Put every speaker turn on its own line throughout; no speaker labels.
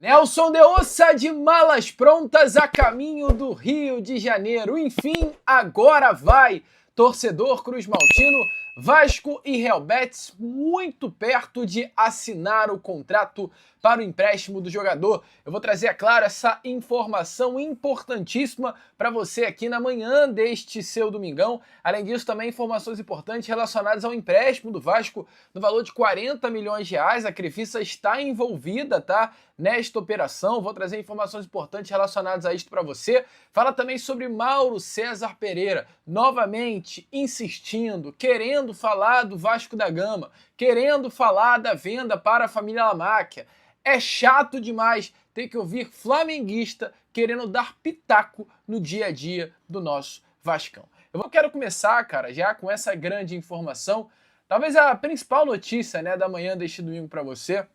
Nelson de Ossa de malas prontas a caminho do Rio de Janeiro. Enfim, agora vai. Torcedor cruzmaltino, Vasco e Real Betis muito perto de assinar o contrato para o empréstimo do jogador. Eu vou trazer, é claro, essa informação importantíssima para você aqui na manhã deste seu domingão. Além disso, também informações importantes relacionadas ao empréstimo do Vasco no valor de 40 milhões de reais. A Crefisa está envolvida, tá? Nesta operação. Vou trazer informações importantes relacionadas a isto para você. Fala também sobre Mauro César Pereira, novamente insistindo, querendo falar do Vasco da Gama, querendo falar da venda para a família Lamáquia. É chato demais ter que ouvir flamenguista querendo dar pitaco no dia a dia do nosso Vascão. Eu quero começar, cara, já com essa grande informação, talvez a principal notícia, né, da manhã deste domingo para você,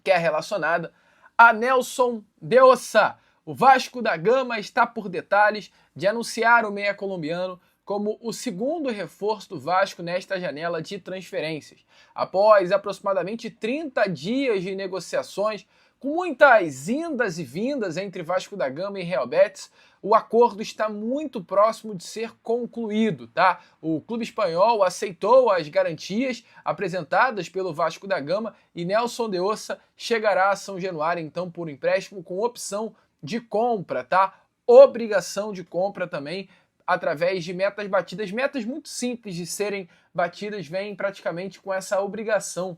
que é relacionada a Nelson de Ossa. O Vasco da Gama está por detalhes de anunciar o meia colombiano como o segundo reforço do Vasco nesta janela de transferências. Após aproximadamente 30 dias de negociações, com muitas indas e vindas entre Vasco da Gama e Real Betis, o acordo está muito próximo de ser concluído, tá? O clube espanhol aceitou as garantias apresentadas pelo Vasco da Gama e Nelson de Ossa chegará a São Januário, então, por empréstimo com opção de compra, tá? Obrigação de compra também, através de metas batidas, metas muito simples de serem batidas, vêm praticamente com essa obrigação.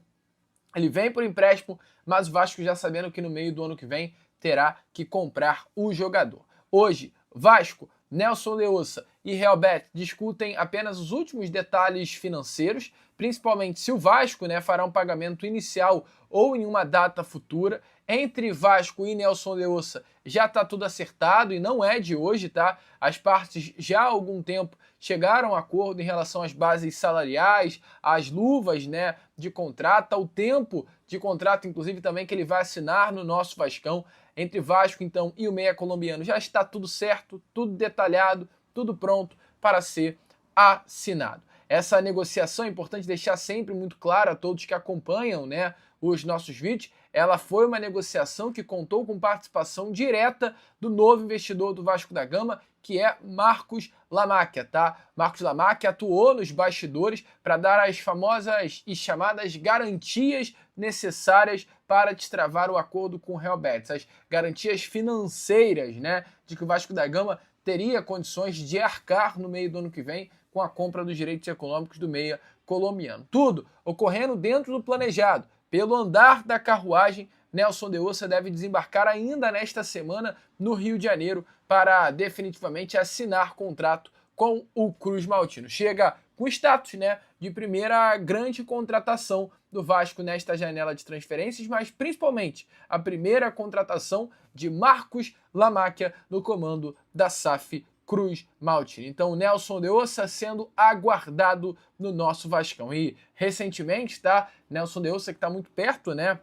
Ele vem por empréstimo, mas o Vasco já sabendo que no meio do ano que vem terá que comprar o jogador. Hoje, Vasco, Nelson de Ossa e Real Betis discutem apenas os últimos detalhes financeiros, principalmente se o Vasco, né, fará um pagamento inicial ou em uma data futura. Entre Vasco e Nelson de Ossa já está tudo acertado e não é de hoje, tá? As partes já há algum tempo chegaram a acordo em relação às bases salariais, às luvas, né, de contrato, ao tempo de contrato, inclusive também que ele vai assinar no nosso Vascão. Entre Vasco, então, e o meia colombiano já está tudo certo, tudo detalhado, tudo pronto para ser assinado. Essa negociação é importante deixar sempre muito claro a todos que acompanham, né, os nossos vídeos. Ela foi uma negociação que contou com participação direta do novo investidor do Vasco da Gama, que é Marcos Lamáquia, tá? Marcos Lamáquia atuou nos bastidores para dar as famosas e chamadas garantias necessárias para destravar o acordo com o Real Betis, as garantias financeiras, né, de que o Vasco da Gama teria condições de arcar no meio do ano que vem com a compra dos direitos econômicos do meia colombiano. Tudo ocorrendo dentro do planejado. Pelo andar da carruagem, Nelson de Ossa deve desembarcar ainda nesta semana no Rio de Janeiro para definitivamente assinar contrato com o cruzmaltino. Chega com status, né, de primeira grande contratação do Vasco nesta janela de transferências, mas principalmente a primeira contratação de Marcos Lamáquia no comando da SAF cruzmaltino. Então, Nelson de Ossa sendo aguardado no nosso Vascão. E recentemente, tá, Nelson de Ossa, que está muito perto, né,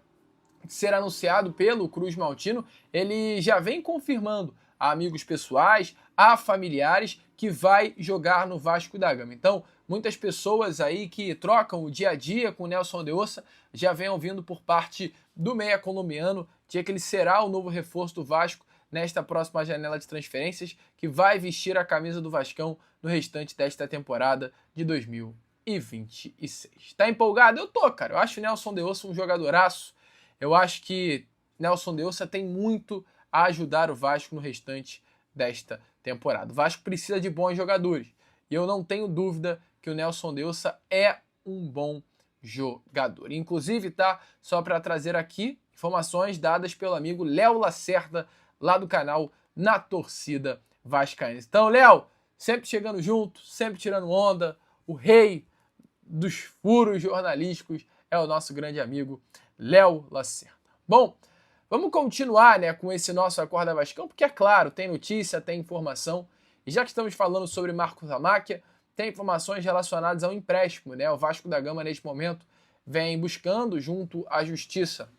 de ser anunciado pelo cruzmaltino, ele já vem confirmando a amigos pessoais, a familiares, que vai jogar no Vasco da Gama. Então, muitas pessoas aí que trocam o dia a dia com o Nelson de Ossa já vem ouvindo por parte do meia colombiano de que ele será o novo reforço do Vasco nesta próxima janela de transferências, que vai vestir a camisa do Vascão no restante desta temporada de 2026. Tá empolgado? Eu tô, cara. Eu acho o Nelson de Ossa um jogadoraço. Eu acho que Nelson de Ossa tem muito a ajudar o Vasco no restante desta temporada. O Vasco precisa de bons jogadores. E eu não tenho dúvida que o Nelson de Ossa é um bom jogador. Inclusive, tá? Só para trazer aqui informações dadas pelo amigo Léo Lacerda, lá do canal Na Torcida Vascaína. Então, Léo, sempre chegando junto, sempre tirando onda, o rei dos furos jornalísticos é o nosso grande amigo Léo Lacerda. Bom, vamos continuar, né, com esse nosso Acorda Vascão, porque é claro, tem notícia, tem informação, e já que estamos falando sobre Marcos Lamáquia, tem informações relacionadas ao empréstimo, né? O Vasco da Gama, neste momento, vem buscando junto à Justiça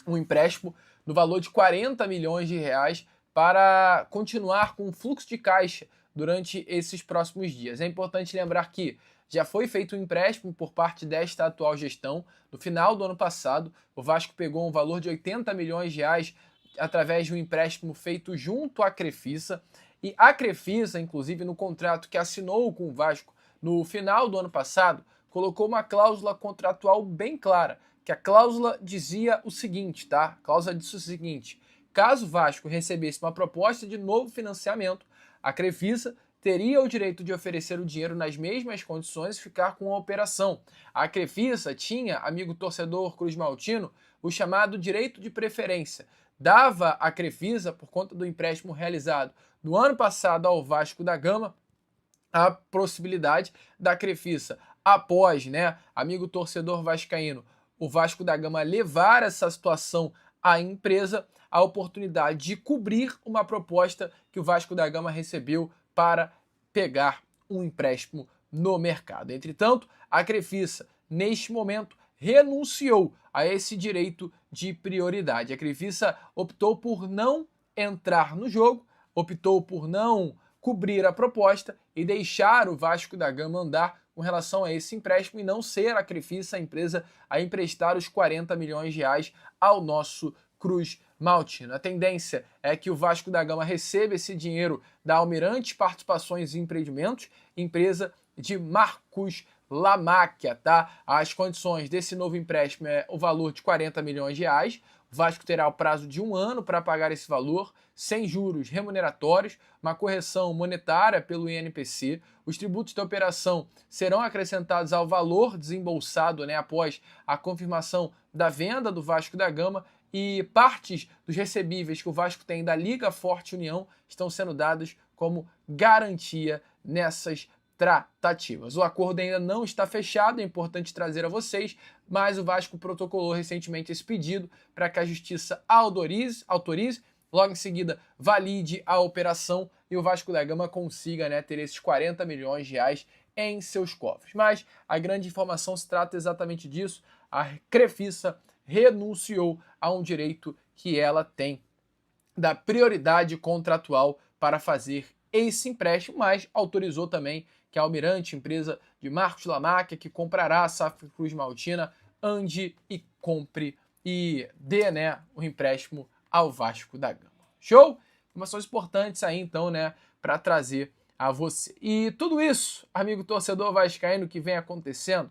um empréstimo no valor de 40 milhões de reais para continuar com o fluxo de caixa durante esses próximos dias. É importante lembrar que já foi feito um empréstimo por parte desta atual gestão. No final do ano passado, o Vasco pegou um valor de 80 milhões de reais através de um empréstimo feito junto à Crefisa. E a Crefisa, inclusive, no contrato que assinou com o Vasco no final do ano passado, colocou uma cláusula contratual bem clara, que a cláusula dizia o seguinte, tá? A cláusula disse o seguinte: caso o Vasco recebesse uma proposta de novo financiamento, a Crefisa teria o direito de oferecer o dinheiro nas mesmas condições e ficar com a operação. A Crefisa tinha, amigo torcedor Cruz Maltino, o chamado direito de preferência. Dava à Crefisa, por conta do empréstimo realizado no ano passado ao Vasco da Gama, a possibilidade da Crefisa, após, amigo torcedor vascaíno, o Vasco da Gama levar essa situação à empresa, a oportunidade de cobrir uma proposta que o Vasco da Gama recebeu para pegar um empréstimo no mercado. Entretanto, a Crefisa, neste momento, renunciou a esse direito de prioridade. A Crefisa optou por não entrar no jogo, optou por não cobrir a proposta e deixar o Vasco da Gama andar com relação a esse empréstimo e não ser a Crefisa a empresa a emprestar os 40 milhões de reais ao nosso Cruz Maltino. A tendência é que o Vasco da Gama receba esse dinheiro da Almirante Participações e Empreendimentos, empresa de Marcos Lamáquia, tá? As condições desse novo empréstimo é o valor de 40 milhões de reais. O Vasco terá o prazo de 1 ano para pagar esse valor, sem juros remuneratórios, uma correção monetária pelo INPC. Os tributos da operação serão acrescentados ao valor desembolsado, após a confirmação da venda do Vasco da Gama, e partes dos recebíveis que o Vasco tem da Liga Forte União estão sendo dados como garantia nessas tratativas. O acordo ainda não está fechado, é importante trazer a vocês, mas o Vasco protocolou recentemente esse pedido para que a Justiça autorize, logo em seguida valide a operação e o Vasco da Gama consiga ter esses 40 milhões de reais em seus cofres. Mas a grande informação se trata exatamente disso: a Crefisa renunciou a um direito que ela tem da prioridade contratual para fazer esse empréstimo, mas autorizou também que a Almirante, empresa de Marcos Lamáquia, que comprará a SAF Cruz Maltina, ande e compre e dê o empréstimo ao Vasco da Gama. Show? Informações importantes aí então, para trazer a você. E tudo isso, amigo torcedor vascaíno, que vem acontecendo,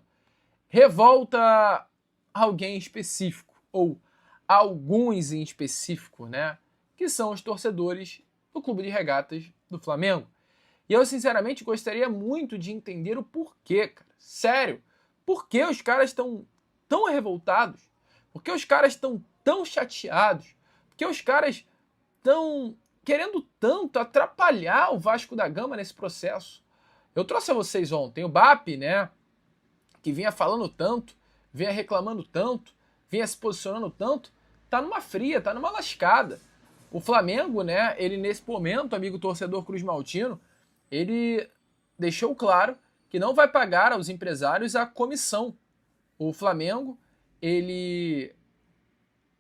revolta alguém específico, ou alguns em específico, que são os torcedores do Clube de Regatas do Flamengo. E eu, sinceramente, gostaria muito de entender o porquê, cara. Sério, por que os caras estão tão revoltados? Por que os caras estão tão chateados? Por que os caras estão querendo tanto atrapalhar o Vasco da Gama nesse processo? Eu trouxe a vocês ontem o BAP, que vinha falando tanto, vinha reclamando tanto, vinha se posicionando tanto, tá numa fria, tá numa lascada. O Flamengo, ele nesse momento, amigo torcedor Cruz Maltino, ele deixou claro que não vai pagar aos empresários a comissão. O Flamengo, ele,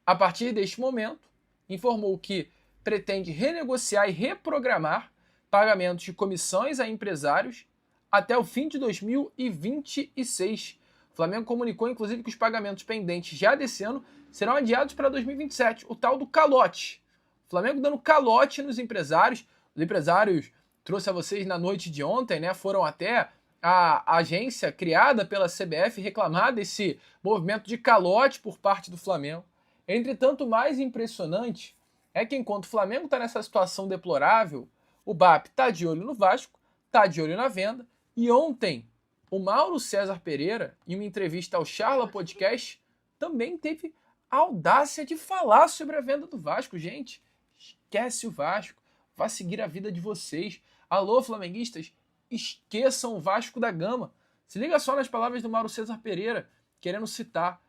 a partir deste momento, informou que pretende renegociar e reprogramar pagamentos de comissões a empresários até o fim de 2026. O Flamengo comunicou, inclusive, que os pagamentos pendentes já desse ano serão adiados para 2027, o tal do calote. O Flamengo dando calote nos empresários. Os empresários, trouxe a vocês na noite de ontem, foram até a agência criada pela CBF reclamar desse movimento de calote por parte do Flamengo. Entretanto, o mais impressionante é que enquanto o Flamengo está nessa situação deplorável, o BAP está de olho no Vasco, está de olho na venda, e ontem o Mauro César Pereira, em uma entrevista ao Charla Podcast, também teve a audácia de falar sobre a venda do Vasco. Gente, esquece o Vasco, vá seguir a vida de vocês. Alô, flamenguistas, esqueçam o Vasco da Gama. Se liga só nas palavras do Mauro César Pereira, querendo citar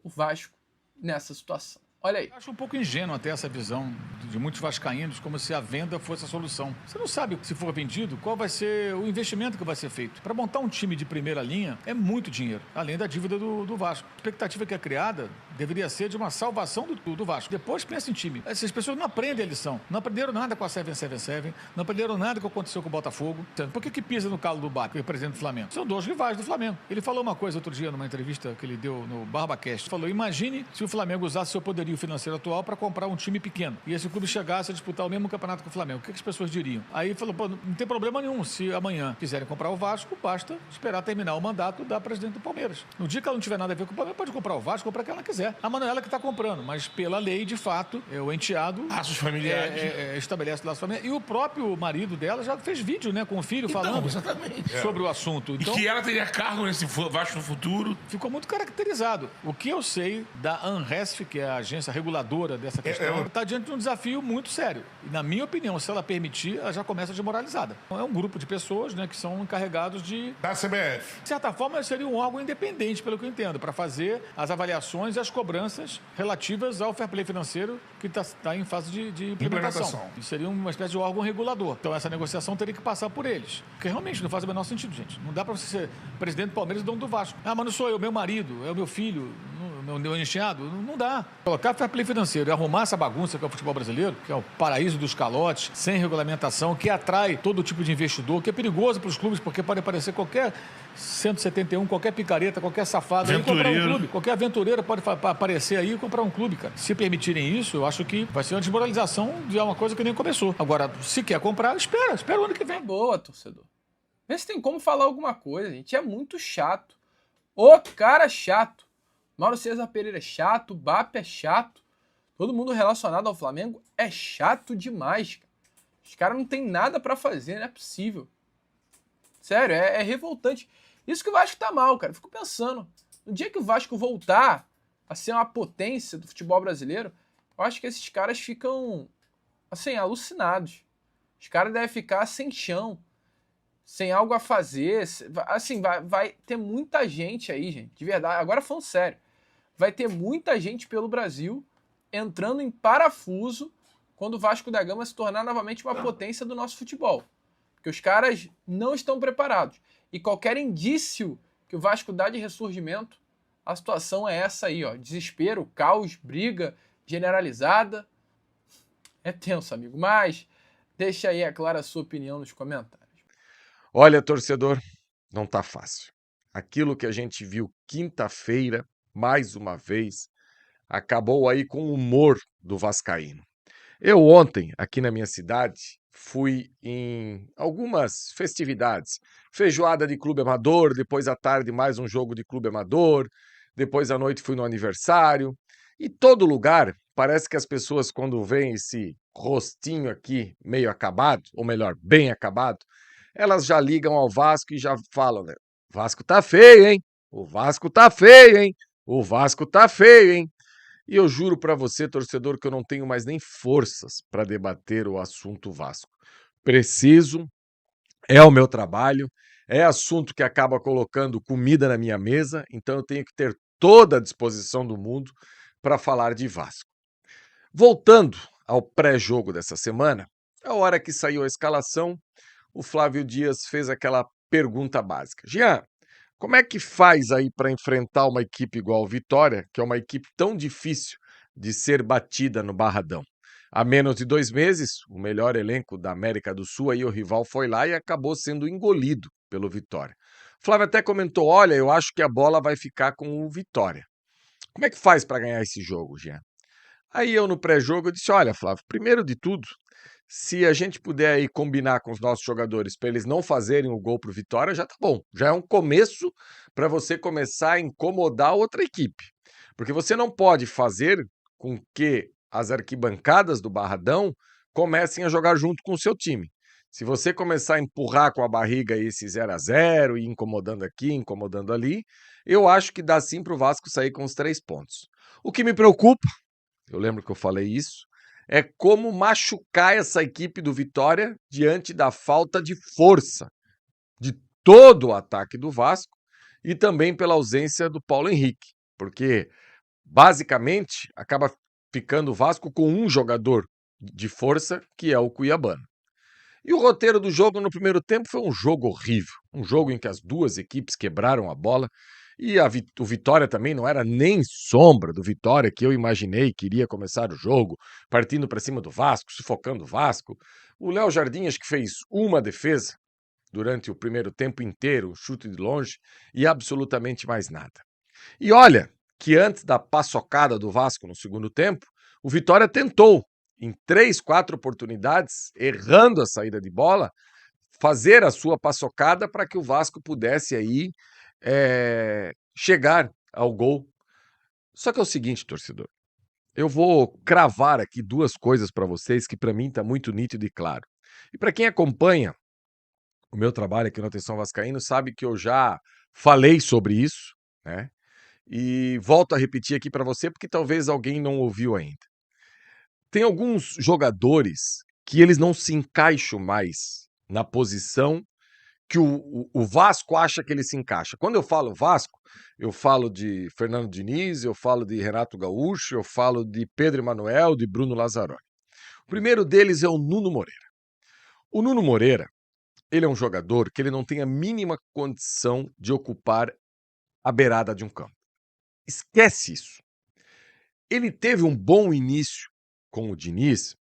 o Vasco nessa situação. Olha aí.
Acho um pouco ingênuo até essa visão de muitos vascaínos, como se a venda fosse a solução. Você não sabe, se for vendido, qual vai ser o investimento que vai ser feito. Para montar um time de primeira linha é muito dinheiro, além da dívida do Vasco. A expectativa que é criada deveria ser de uma salvação do Vasco. Depois pensa em time. Essas pessoas não aprendem a lição. Não aprenderam nada com a 777, não aprenderam nada com o que aconteceu com o Botafogo. Por que pisa no calo do Baco, o presidente do Flamengo? São dois rivais do Flamengo. Ele falou uma coisa outro dia numa entrevista que ele deu no BarbaCast. Falou, imagine se o Flamengo usasse seu poderio financeiro atual para comprar um time pequeno e esse clube chegasse a disputar o mesmo campeonato que o Flamengo. O que as pessoas diriam? Aí falou, pô, não tem problema nenhum. Se amanhã quiserem comprar o Vasco, basta esperar terminar o mandato da presidente do Palmeiras. No dia que ela não tiver nada a ver com o Palmeiras, pode comprar o Vasco, comprar o que ela quiser. A Manuela que está comprando, mas pela lei, de fato, o enteado
laços familiares
estabelece laços familiares. E o próprio marido dela já fez vídeo, né, com o filho falando sobre o assunto. Então,
e que ela teria cargo nesse Vasco no futuro.
Ficou muito caracterizado. O que eu sei da ANRESF, que é a agência reguladora dessa questão, está diante de um desafio muito sério. E, na minha opinião, se ela permitir, ela já começa desmoralizada. É um grupo de pessoas, né, que são encarregados
da CBF.
De certa forma, seria um órgão independente, pelo que eu entendo, para fazer as avaliações e as cobranças relativas ao fair play financeiro que está em fase de implementação. Isso seria uma espécie de órgão regulador. Então, essa negociação teria que passar por eles. Porque realmente não faz o menor sentido, gente. Não dá para você ser presidente do Palmeiras e dono do Vasco. Ah, mas não sou eu, meu marido, é o meu filho, meu enteado. Não dá. Colocar fair play financeiro e arrumar essa bagunça que é o futebol brasileiro, que é o paraíso dos calotes, sem regulamentação, que atrai todo tipo de investidor, que é perigoso para os clubes, porque pode aparecer qualquer 171, qualquer picareta, qualquer safado e comprar um clube. Qualquer aventureiro pode aparecer aí e comprar um clube, cara. Se permitirem isso, eu acho que vai ser uma desmoralização de uma coisa que nem começou. Agora, se quer comprar, espera o ano que vem.
Boa, torcedor. Vê se tem como falar alguma coisa, gente. É muito chato. Ô, cara chato. Mauro César Pereira é chato, Bap é chato. Todo mundo relacionado ao Flamengo é chato demais, cara. Os caras não tem nada pra fazer, não é possível. Sério, é revoltante. Isso que o Vasco tá mal, cara. Eu fico pensando, no dia que o Vasco voltar a ser uma potência do futebol brasileiro, eu acho que esses caras ficam, assim, alucinados. Os caras devem ficar sem chão, sem algo a fazer. Assim, vai ter muita gente aí, gente, de verdade. Agora falando sério, vai ter muita gente pelo Brasil entrando em parafuso quando o Vasco da Gama se tornar novamente uma potência do nosso futebol. Porque os caras não estão preparados. E qualquer indício que o Vasco dá de ressurgimento, a situação é essa aí, ó. Desespero, caos, briga generalizada. É tenso, amigo. Mas deixa aí, é claro, a sua opinião nos comentários.
Olha, torcedor, não tá fácil. Aquilo que a gente viu quinta-feira, mais uma vez, acabou aí com o humor do vascaíno. Eu ontem, aqui na minha cidade, fui em algumas festividades. Feijoada de clube amador, depois à tarde mais um jogo de clube amador, depois à noite fui no aniversário. E todo lugar, parece que as pessoas quando veem esse rostinho aqui meio acabado, ou melhor, bem acabado, elas já ligam ao Vasco e já falam, né? Vasco tá feio, hein? O Vasco tá feio, hein? O Vasco tá feio, hein? E eu juro para você, torcedor, que eu não tenho mais nem forças para debater o assunto Vasco. Preciso, é o meu trabalho, é assunto que acaba colocando comida na minha mesa, então eu tenho que ter toda a disposição do mundo para falar de Vasco. Voltando ao pré-jogo dessa semana, a hora que saiu a escalação, o Flávio Dias fez aquela pergunta básica. Jean, como é que faz aí para enfrentar uma equipe igual o Vitória, que é uma equipe tão difícil de ser batida no Barradão? Há menos de 2 meses, o melhor elenco da América do Sul, aí o rival foi lá e acabou sendo engolido pelo Vitória. O Flávio até comentou, olha, eu acho que a bola vai ficar com o Vitória. Como é que faz para ganhar esse jogo, Jean? Aí eu no pré-jogo eu disse, olha, Flávio, primeiro de tudo, se a gente puder aí combinar com os nossos jogadores para eles não fazerem o gol pro Vitória, já tá bom. Já é um começo para você começar a incomodar outra equipe. Porque você não pode fazer com que as arquibancadas do Barradão comecem a jogar junto com o seu time. Se você começar a empurrar com a barriga esse 0-0 e incomodando aqui, incomodando ali, eu acho que dá sim pro Vasco sair com os 3 pontos. O que me preocupa, eu lembro que eu falei isso, é como machucar essa equipe do Vitória diante da falta de força de todo o ataque do Vasco e também pela ausência do Paulo Henrique, porque basicamente acaba ficando o Vasco com um jogador de força, que é o Cuiabano. E o roteiro do jogo no primeiro tempo foi um jogo horrível, um jogo em que as duas equipes quebraram a bola E o Vitória também não era nem sombra do Vitória que eu imaginei que iria começar o jogo, partindo para cima do Vasco, sufocando o Vasco. O Léo Jardim acho que fez uma defesa durante o primeiro tempo inteiro, chute de longe, e absolutamente mais nada. E olha que antes da paçocada do Vasco no segundo tempo, o Vitória tentou, em 3, 4 oportunidades, errando a saída de bola, fazer a sua paçocada para que o Vasco pudesse aí chegar ao gol. Só que é o seguinte, torcedor, eu vou cravar aqui 2 coisas para vocês que para mim está muito nítido e claro. E para quem acompanha o meu trabalho aqui no Atenção Vascaíno sabe que eu já falei sobre isso, né? E volto a repetir aqui para você porque talvez alguém não ouviu ainda. Tem alguns jogadores que eles não se encaixam mais na posição que o Vasco acha que ele se encaixa. Quando eu falo Vasco, eu falo de Fernando Diniz, eu falo de Renato Gaúcho, eu falo de Pedro Emanuel, de Bruno Lazzaroni. O primeiro deles é o Nuno Moreira. O Nuno Moreira, ele é um jogador que ele não tem a mínima condição de ocupar a beirada de um campo. Esquece isso. Ele teve um bom início com o Diniz,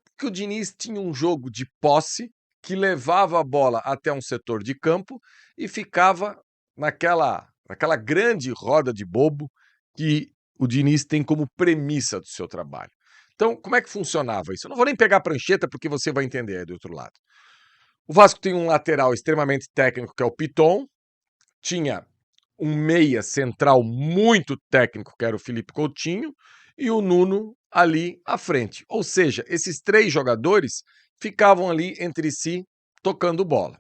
porque o Diniz tinha um jogo de posse que levava a bola até um setor de campo e ficava naquela grande roda de bobo que o Diniz tem como premissa do seu trabalho. Então, como é que funcionava isso? Eu não vou nem pegar a prancheta porque você vai entender aí do outro lado. O Vasco tem um lateral extremamente técnico que é o Piton, tinha um meia central muito técnico que era o Felipe Coutinho e o Nuno ali à frente. Ou seja, esses 3 jogadores ficavam ali entre si tocando bola.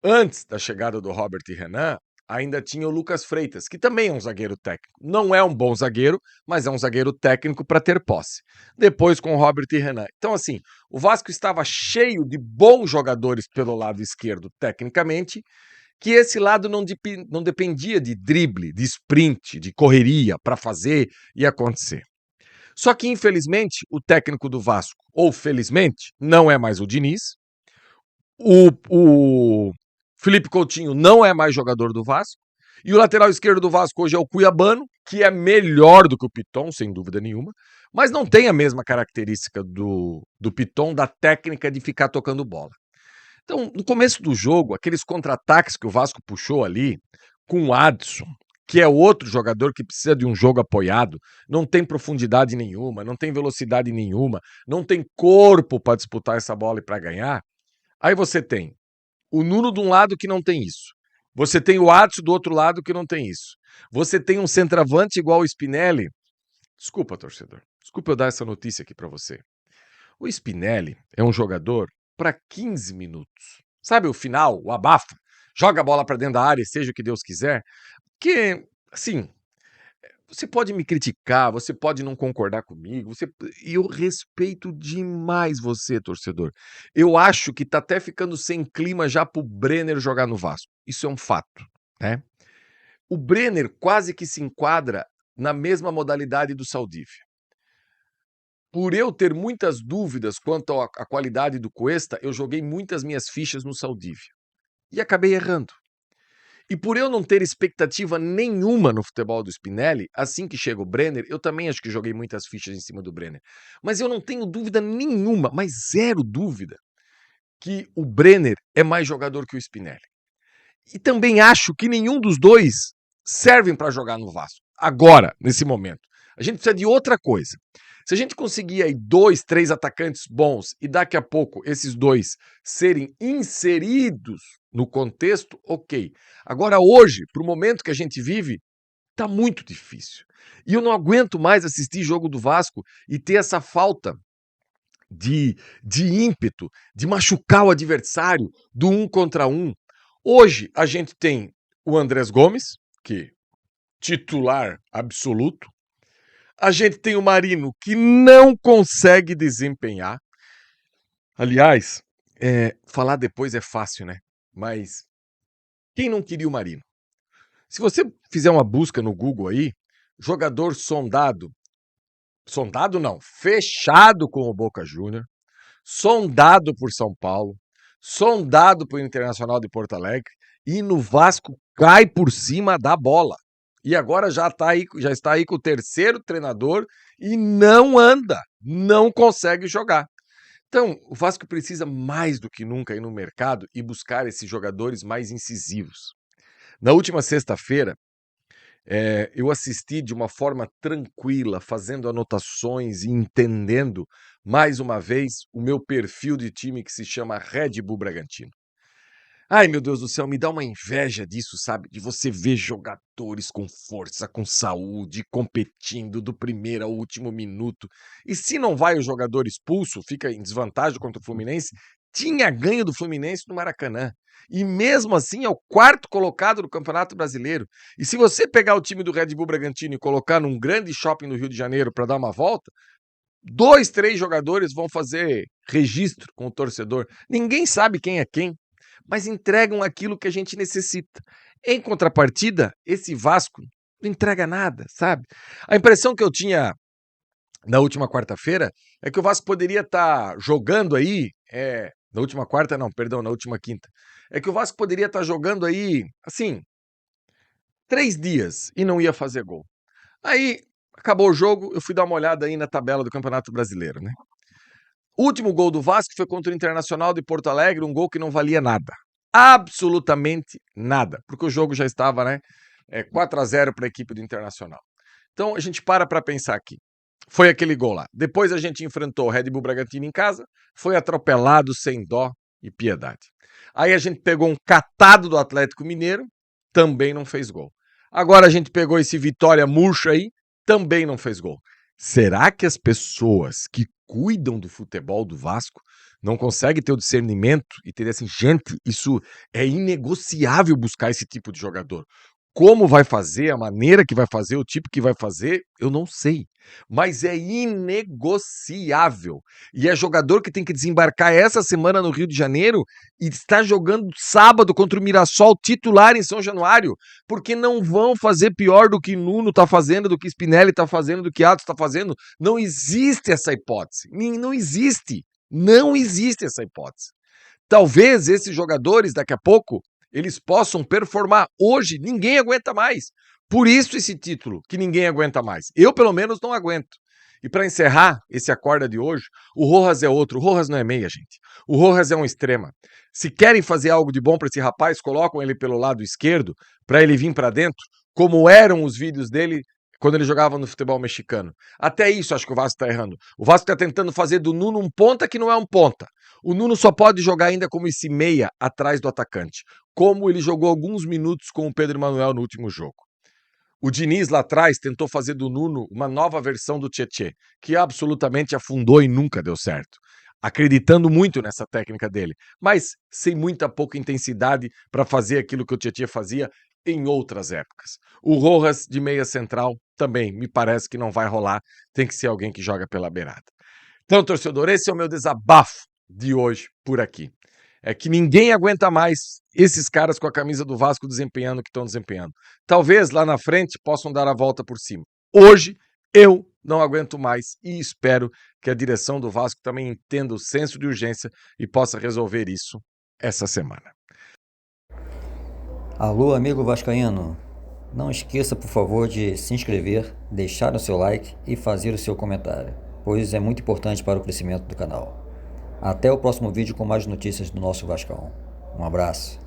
Antes da chegada do Robert e Renan, ainda tinha o Lucas Freitas, que também é um zagueiro técnico. Não é um bom zagueiro, mas é um zagueiro técnico para ter posse. Depois com o Robert e Renan. Então, assim, o Vasco estava cheio de bons jogadores pelo lado esquerdo, tecnicamente, que esse lado não dependia de drible, de sprint, de correria para fazer e acontecer. Só que, infelizmente, o técnico do Vasco, ou felizmente, não é mais o Diniz. O Felipe Coutinho não é mais jogador do Vasco. E o lateral esquerdo do Vasco hoje é o Cuiabano, que é melhor do que o Piton, sem dúvida nenhuma, mas não tem a mesma característica do Piton, da técnica de ficar tocando bola. Então, no começo do jogo, aqueles contra-ataques que o Vasco puxou ali, com o Adson, que é outro jogador que precisa de um jogo apoiado, não tem profundidade nenhuma, não tem velocidade nenhuma, não tem corpo para disputar essa bola e para ganhar. Aí você tem o Nuno de um lado que não tem isso. Você tem o Adson do outro lado que não tem isso. Você tem um centroavante igual o Spinelli. Desculpa, torcedor. Desculpa eu dar essa notícia aqui para você. O Spinelli é um jogador para 15 minutos. Sabe o final, o abafa? Joga a bola para dentro da área, seja o que Deus quiser. Que, assim, você pode me criticar, você pode não concordar comigo, e eu respeito demais você, torcedor. Eu acho que tá até ficando sem clima já pro Brenner jogar no Vasco. Isso é um fato, né? O Brenner quase que se enquadra na mesma modalidade do Saldívia. Por eu ter muitas dúvidas quanto à qualidade do Cuesta, eu joguei muitas minhas fichas no Saldívia. E acabei errando. E por eu não ter expectativa nenhuma no futebol do Spinelli, assim que chega o Brenner, eu também acho que joguei muitas fichas em cima do Brenner. Mas eu não tenho dúvida nenhuma, mas zero dúvida, que o Brenner é mais jogador que o Spinelli. E também acho que nenhum dos dois servem para jogar no Vasco. Agora, nesse momento. A gente precisa de outra coisa. Se a gente conseguir aí 2, 3 atacantes bons e daqui a pouco esses 2 serem inseridos no contexto, ok. Agora hoje, para o momento que a gente vive, tá muito difícil. E eu não aguento mais assistir jogo do Vasco e ter essa falta de ímpeto, de machucar o adversário do 1 contra 1. Hoje a gente tem o Andrés Gomes, que titular absoluto. A gente tem o Marino, que não consegue desempenhar. Aliás, falar depois é fácil, né? Mas quem não queria o Marino? Se você fizer uma busca no Google aí, jogador sondado não, fechado com o Boca Júnior, sondado por São Paulo, sondado por Internacional de Porto Alegre e no Vasco cai por cima da bola. E agora já está aí com o terceiro treinador e não anda, não consegue jogar. Então, o Vasco precisa mais do que nunca ir no mercado e buscar esses jogadores mais incisivos. Na última sexta-feira, eu assisti de uma forma tranquila, fazendo anotações e entendendo, mais uma vez, o meu perfil de time que se chama Red Bull Bragantino. Ai, meu Deus do céu, me dá uma inveja disso, sabe? De você ver jogadores com força, com saúde, competindo do primeiro ao último minuto. E se não vai o jogador expulso, fica em desvantagem contra o Fluminense, tinha ganho do Fluminense no Maracanã. E mesmo assim é o quarto colocado do Campeonato Brasileiro. E se você pegar o time do Red Bull Bragantino e colocar num grande shopping no Rio de Janeiro para dar uma volta, 2, 3 jogadores vão fazer registro com o torcedor. Ninguém sabe quem é quem, mas entregam aquilo que a gente necessita. Em contrapartida, esse Vasco não entrega nada, sabe? A impressão que eu tinha na última quarta-feira é que o Vasco poderia estar jogando aí, na última quarta não, perdão, na última quinta, é que o Vasco poderia estar jogando aí, assim, 3 dias e não ia fazer gol. Aí, acabou o jogo, eu fui dar uma olhada aí na tabela do Campeonato Brasileiro, né? O último gol do Vasco foi contra o Internacional de Porto Alegre, um gol que não valia nada. Absolutamente nada, porque o jogo já estava, né, 4-0 para a equipe do Internacional. Então a gente para pensar aqui. Foi aquele gol lá. Depois a gente enfrentou o Red Bull Bragantino em casa, foi atropelado sem dó e piedade. Aí a gente pegou um catado do Atlético Mineiro, também não fez gol. Agora a gente pegou esse Vitória murcho aí, também não fez gol. Será que as pessoas que cuidam do futebol do Vasco não conseguem ter o discernimento e ter assim, gente, isso é inegociável buscar esse tipo de jogador. Como vai fazer, a maneira que vai fazer, o tipo que vai fazer, eu não sei. Mas é inegociável. E é jogador que tem que desembarcar essa semana no Rio de Janeiro e está jogando sábado contra o Mirassol titular em São Januário, porque não vão fazer pior do que Nuno está fazendo, do que Spinelli está fazendo, do que Atos está fazendo. Não existe essa hipótese. Não existe. Não existe essa hipótese. Talvez esses jogadores, daqui a pouco, eles possam performar. Hoje, ninguém aguenta mais. Por isso esse título, que ninguém aguenta mais. Eu, pelo menos, não aguento. E para encerrar esse Acorda de hoje, o Rojas é outro. O Rojas não é meia, gente. O Rojas é um extrema. Se querem fazer algo de bom para esse rapaz, colocam ele pelo lado esquerdo, para ele vir para dentro, como eram os vídeos dele quando ele jogava no futebol mexicano. Até isso acho que o Vasco está errando. O Vasco está tentando fazer do Nuno um ponta que não é um ponta. O Nuno só pode jogar ainda como esse meia atrás do atacante, como ele jogou alguns minutos com o Pedro Manuel no último jogo. O Diniz lá atrás tentou fazer do Nuno uma nova versão do Tietê, que absolutamente afundou e nunca deu certo. Acreditando muito nessa técnica dele, mas sem muita pouca intensidade para fazer aquilo que o Tietê fazia em outras épocas. O Rojas de meia central também me parece que não vai rolar, tem que ser alguém que joga pela beirada. Então, torcedor, esse é o meu desabafo de hoje por aqui. É que ninguém aguenta mais esses caras com a camisa do Vasco desempenhando o que estão desempenhando. Talvez lá na frente possam dar a volta por cima. Hoje, eu não aguento mais e espero que a direção do Vasco também entenda o senso de urgência e possa resolver isso essa semana.
Alô, amigo vascaíno. Não esqueça, por favor, de se inscrever, deixar o seu like e fazer o seu comentário, pois é muito importante para o crescimento do canal. Até o próximo vídeo com mais notícias do nosso Vascão. Um abraço.